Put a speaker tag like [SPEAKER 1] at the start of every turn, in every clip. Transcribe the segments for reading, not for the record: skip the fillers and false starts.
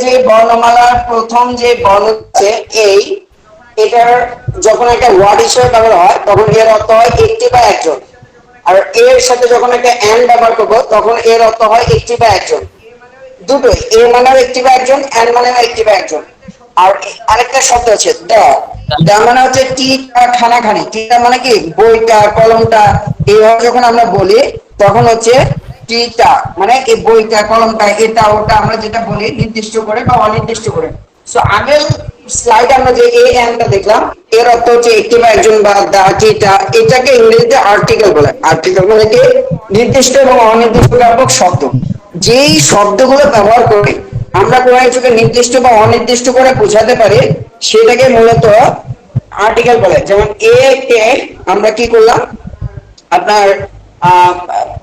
[SPEAKER 1] যে বর্ণমালার প্রথম যে বর্ণ আছে এই, এটার যখন একটা ওয়ার্ড হিসেবে ব্যবহার হয় তখন এর অর্থ হয় একটি বা একজন। আর এর সাথে যখন একটা এন্ড ব্যবহার করবো তখন এর অর্থ হয় একটি বা একজন। দুটোই, এ মানেও একটি বা একজন, এন্ড মানেও একটি বা একজন। আর আরেকটা শব্দ আছে দা। দা মানে হচ্ছে টিটা খানাখানি, টিটা মানে কি বইটা কলমটা। এইভাবে যখন আমরা বলি তখন হচ্ছে টিটা মানে এই বইটা কলমটা এটা ওটা আমরা যেটা বলি নির্দিষ্ট করে বা অনির্দিষ্ট করে। সো আগের স্লাইডে আমরা যে এ এনটা দেখলাম এর অর্থ হচ্ছে একটি বা একজন বা দা টিটা, এটাকে ইংরেজিতে আর্টিকেল বলে। আর্টিকেল মানে কি নির্দিষ্ট এবং অনির্দিষ্ট ব্যাপক শব্দ। যেই শব্দগুলো ব্যবহার করে আমরা কোনো কিছুকে নির্দিষ্ট বা অনির্দিষ্ট করে বোঝাতে পারি সেটাকে মূলত আর্টিকেল বলে। যেমন এ কে আমরা কি করলাম, আপনার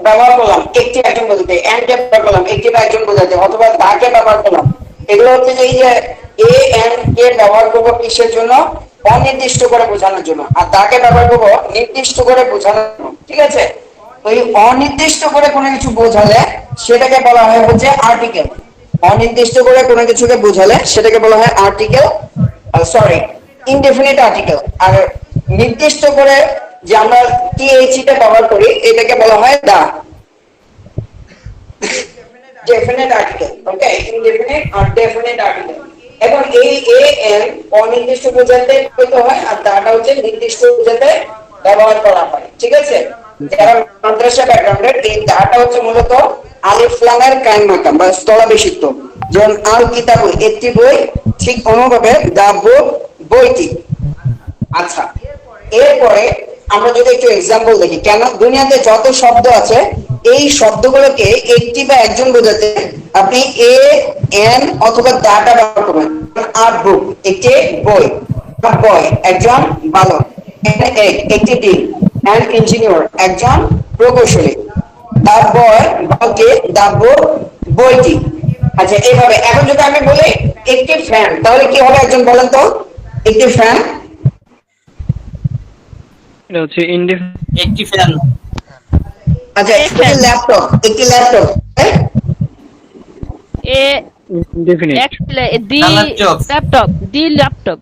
[SPEAKER 1] ব্যবহার করলাম একটি একজন বোঝাতে, এন্ড ব্যবহার করলাম একটি বা একজন বোঝাতে, অথবা তাকে ব্যবহার করলাম। এগুলো হচ্ছে যে এই যে এ এন্ড কে ব্যবহার করবো কিসের জন্য, অনির্দিষ্ট করে বোঝানোর জন্য, আর তাকে ব্যবহার করবো নির্দিষ্ট করে বোঝানোর জন্য। ঠিক আছে, ওই অনির্দিষ্ট করে কোনো কিছু বোঝালে সেটাকে বলা হয় হচ্ছে আর্টিকেল। অনির্দিষ্ট করে কোনো কিছুকে বোঝালে সেটাকে বলা হয় আর্টিকেল, সরি ইনডেফিনিট আর্টিকেল। আর নির্দিষ্ট করে যে আমরা টিএইচ টা ব্যবহার করি এটাকে বলা হয় দা ডেফিনিট আর্টিকেল। ওকে, ইনডেফিনিট আর ডেফিনিট আর্টিকেল। এখন এই এ এন অনির্দিষ্ট বোঝাতে ব্যবহৃত হয় আর দাটা হচ্ছে নির্দিষ্ট বোঝাতে ব্যবহার করা হয়। ঠিক আছে, যারা মাদ্রাসা ব্যাকগ্রাউন্ডের এই দাটা হচ্ছে মূলত আলিফ লামের কায়েম মাকাম বা স্থলাভিষিক্ত। যেমন আল কিতাব একটি বই, ঠিক অনুভাবে দা বুক বইটি। আচ্ছা, এরপরে আমরা যদি একটু এক্সাম্পল দেখি, কেন দুনিয়াতে যত শব্দ আছে এই শব্দগুলোকে একটি বা একজন বোঝাতে আপনি এ এন অথবা দাটা ব্যবহার করবেন। আর বুক একটি বই, বয় একজন বালক, একটি ডিম, অ্যান ইঞ্জিনিয়ার একজন প্রকৌশলী, দা বয় বালকে দা বুক বইটি। আচ্ছা, এইভাবে এখন যদি আমি বলি একটি ফ্যান তাহলে কি হবে একজন বলেন তো, একটি ফ্যান।
[SPEAKER 2] এটা হচ্ছে
[SPEAKER 3] একটি ফ্যান।
[SPEAKER 1] আচ্ছা, একটি ল্যাপটপ, একটি ল্যাপটপ
[SPEAKER 4] এ
[SPEAKER 2] ইনডেফিনিট।
[SPEAKER 4] দি ল্যাপটপ, দি ল্যাপটপ।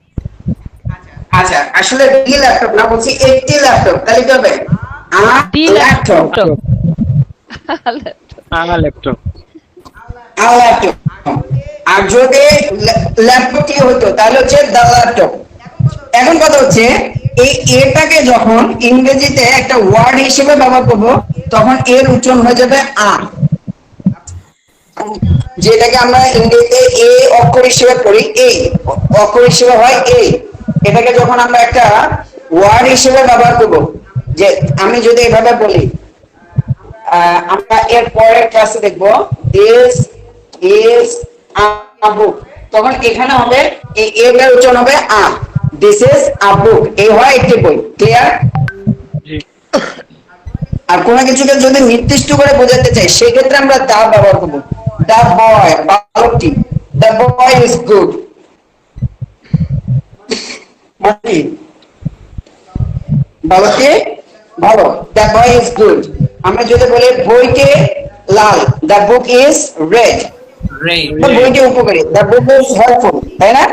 [SPEAKER 1] আচ্ছা, আসলে ডি ল্যাপটপ না, বলছি একটি ল্যাপটপ, তাহলে কি হবে
[SPEAKER 4] দি
[SPEAKER 1] ল্যাপটপ,
[SPEAKER 4] ল্যাপটপ।
[SPEAKER 2] ল্যাপটপ।
[SPEAKER 1] ল্যাপটপ। আর যদি ল্যাপটপটি হতো তাহলে হচ্ছে দা ল্যাপটপ। এখন কথা হচ্ছে এই এটাকে যখন ইংরেজিতে একটা ওয়ার্ড হিসেবে ব্যবহার করব তখন এর উচ্চারণ হয়ে যাবে আ, যেটাকে আমরা ইংরেজিতে এ অক্ষর হিসেবে পড়ি, এই অক্ষর হিসেবে হয় এই। এটাকে যখন আমরা একটা ওয়ার্ড হিসেবে ব্যবহার করব, যে আমি যদি এভাবে বলি, আমরা এর পরের ক্লাসে দেখব দিস ইজ আ বুক, তখন এখানে হবে এই এর উচ্চারণ হবে আ, দিস ইজ আ বুক, এই হয় একটি বই। ক্লিয়ার?
[SPEAKER 2] জি।
[SPEAKER 1] আর কোনো কিছুকে যদি নির্দিষ্ট করে বোঝাতে চাই সেক্ষেত্রে আমরা দা ব্যবহার করব। দা বয় বালকটি, দা বয় ইজ গুড, মানে বালকটি ভালো, দা বয় ইজ গুড। আমরা যদি বলি বইটি লাল, দা বুক ইজ রেড, বইটি উপকারী, দা বুক ইজ হেল্পফুল, তাই না?